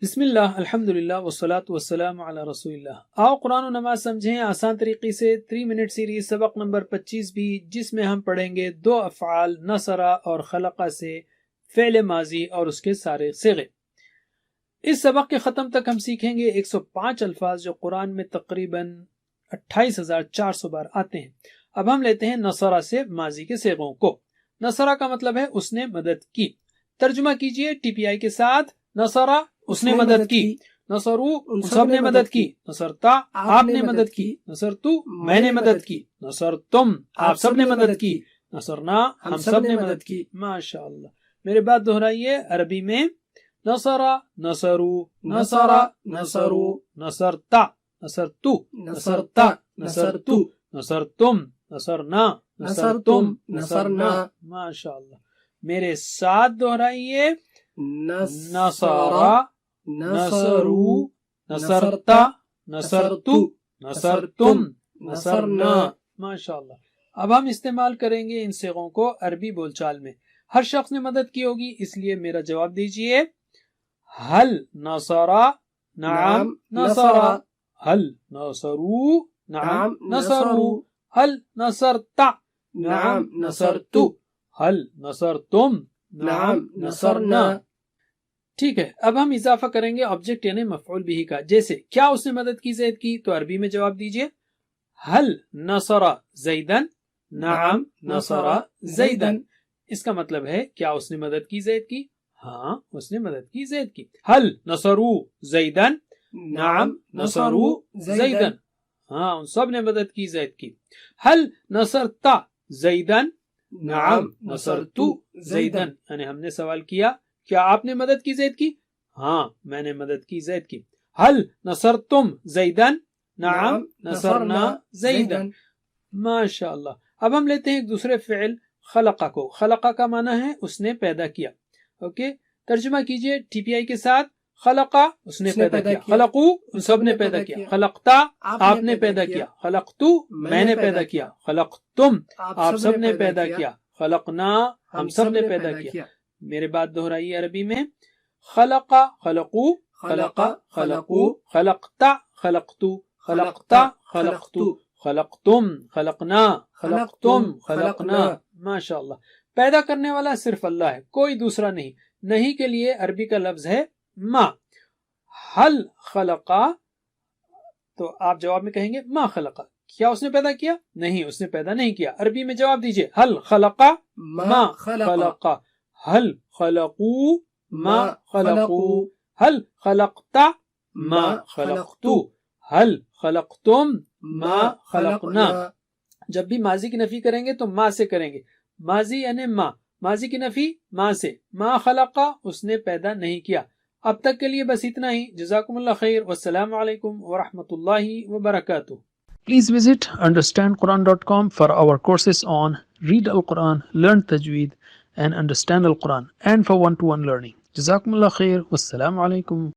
بسم اللہ الحمدللہ والصلاة والسلام علی رسول اللہ۔ آؤ قرآن و نماز سمجھیں آسان طریقے سے 3 منٹ سیریز سبق نمبر 25 بھی، جس میں ہم پڑھیں گے 2 افعال نصرہ اور خلقہ سے فعل ماضی اور اس کے سارے صیغے۔ اس سبق کے ختم تک ہم سیکھیں گے 105 الفاظ جو قرآن میں تقریباً 28,400 بار آتے ہیں۔ اب ہم لیتے ہیں نصرہ سے ماضی کے صیغوں کو۔ نصرہ کا مطلب ہے اس نے مدد کی۔ ترجمہ کیجئے TPI کے ساتھ۔ نصرہ اس نے مدد کی، نصرو سب نے مدد کی، نصرتا آپ نے مدد کی، نصرتو میں نے مدد کی، نصرتم آپ سب نے مدد کی، نصرنا ہم سب نے مدد کی۔ ماشاءاللہ۔ میرے بات دہرائیے عربی میں۔ نصرہ نصرو، نصرہ نصرو، نصرتا نصرتو، نصرتا نصرتو، نصرتم نصرنا، نصرتم نصرنا۔ ماشاءاللہ۔ میرے ساتھ دہرائیے۔ نصرہ نصرو، نصرتا نصرتو، نصرتم نصرنا۔ ماشاءاللہ۔ اب ہم استعمال کریں گے ان صیغوں کو عربی بول چال میں۔ ہر شخص نے مدد کی ہوگی، اس لیے میرا جواب دیجئے۔ حل نصرہ، نعم نصرہ۔ حل نصرو، نعم نصرو۔ حل نصرتا، نعم نصرتو۔ حل نصرتم، نعم نصرنا۔ ٹھیک ہے، اب ہم اضافہ کریں گے آبجیکٹ یعنی مفعول بھی کا۔ جیسے کیا اس نے مدد کی زید کی، تو عربی میں جواب دیجئے۔ حل نصر زیدن، نعم نصر زیدن۔ اس کا مطلب ہے کیا اس نے مدد کی زید کی؟ ہاں اس نے مدد کی زید کی۔ حل نصرو زیدن، نعم نصرو زیدن۔ ہاں ان سب نے مدد کی زید کی۔ حل نصرتا زیدن، نعم نصرتو زیدن۔ یعنی ہم نے سوال کیا کیا آپ نے مدد کی زید کی؟ ہاں میں نے مدد کی زید کی۔ حل نصرتم زیدن، نعم نصرنا زیدن۔ ماشاءاللہ۔ اب ہم لیتے ہیں ایک دوسرے فعل خلقہ کو۔ خلقہ کا معنی ہے اس نے پیدا کیا۔ اوکے، ترجمہ کیجئے TPI کے ساتھ۔ خلقہ اس نے پیدا کیا، خلقو سب نے پیدا کیا، خلقتا آپ نے پیدا کیا، خلقتو میں نے پیدا کیا، خلقتم آپ سب نے پیدا کیا، خلقنا ہم سب نے پیدا کیا۔ میرے بات دہرائیے عربی میں۔ خلقہ خلقو، خلقہ خلقو، خلقتا خلقتو، خلقتا خلقتو، خلقتم خلقنا، خلقتم خلقنا۔ ماشاءاللہ۔ پیدا کرنے والا صرف اللہ ہے، کوئی دوسرا نہیں۔ نہیں کے لیے عربی کا لفظ ہے ما۔ حل خلقہ، تو آپ جواب میں کہیں گے ما خلقہ، کیا اس نے پیدا کیا؟ نہیں اس نے پیدا نہیں کیا۔ عربی میں جواب دیجئے۔ حل خلقہ ما خلقہ، حل خلقو ما خلقو، حل خلقتا ما خلقتو، حل خلقتم ما خلقنا۔ جب بھی ماضی کی نفی کریں گے تو ما سے کریں گے۔ ماضی یعنی ما، ماضی کی نفی ما سے۔ ما خلقہ اس نے پیدا نہیں کیا۔ اب تک کے لیے بس اتنا ہی۔ جزاکم اللہ خیر، والسلام علیکم ورحمۃ اللہ وبرکاتہ۔ Please visit understandquran.com for our courses on Read Al-Quran, Learn Tajweed and Understand Al-Quran, and for one-to-one learning. Jazakumullah khair. Wassalamu alaikum.